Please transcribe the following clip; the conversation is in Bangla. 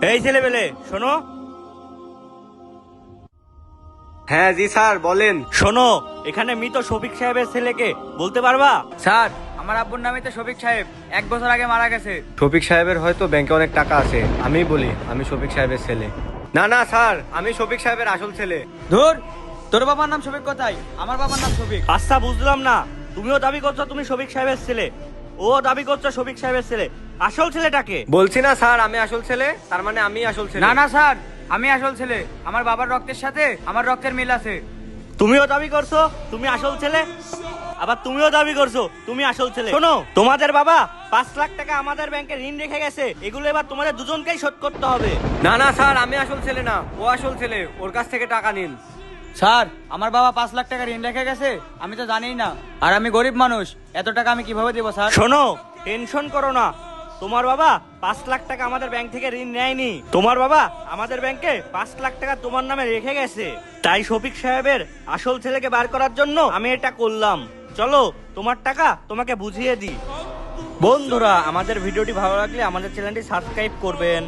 এই ছেলেবেলে শোনো। হ্যাঁ জি স্যার বলেন। শোনো, এখানে মৃত শফিক সাহেবের ছেলেকে বলতে পারবা? স্যার, আমার আব্বুর নামে তো শফিক সাহেব 1 বছর আগে মারা গেছে। শফিক সাহেবের হয়তো ব্যাংকে অনেক টাকা আছে, আমি বলি আমি শফিক সাহেবের ছেলে। না না স্যার, আমি শফিক সাহেবের আসল ছেলে। ধুর, তোর বাবার নাম শফিক কোথায়? আমার বাবার নাম শফিক। আচ্ছা বুঝলাম না, তুমিও দাবি করছো তুমি শফিক সাহেবের ছেলে, ও দাবি করছো শফিক সাহেবের ছেলে। আসল ছেলেটাকে? বলছি না স্যার আমি আসল ছেলে, তার মানে আমি আসল ছেলে। না না স্যার, আমি আসল ছেলে। আমার বাবার রক্তের সাথে আমার রক্তের মিল আছে। তুমিও দাবি করছো তুমি আসল ছেলে, আবার তুমিও দাবি করছো তুমি আসল ছেলে। শোনো, তোমাদের বাবা 5 লাখ টাকা আমাদের ব্যাংকে ঋণ রেখে গেছে, এগুলো এবার তোমাদের দুজনকেই শোধ করতে হবে। না না স্যার, আমি আসল ছেলে না, ও আসল ছেলে, ওর কাছ থেকে টাকা নিন। স্যার, আমার বাবা 5 লাখ টাকা ঋণ রেখে গেছে, আমি তো জানিই না। আর আমি গরিব মানুষ, এত টাকা আমি কিভাবে দেবো স্যার? শোনো, টেনশন করো না, তোমার বাবা 5 লাখ টাকা আমাদের ব্যাংক থেকে ঋণ নেয়নি। তোমার বাবা আমাদের ব্যাংকে 5 লাখ টাকা তোমার নামে রেখে গেছে। তাই শফিক সাহেবের আসল ছেলেকে বার করার জন্য আমি এটা করলাম। চলো তোমার টাকা তোমাকে বুঝিয়ে দিই। বন্ধুরা, আমাদের ভিডিওটি ভালো লাগলে আমাদের চ্যানেলটি সাবস্ক্রাইব করবেন।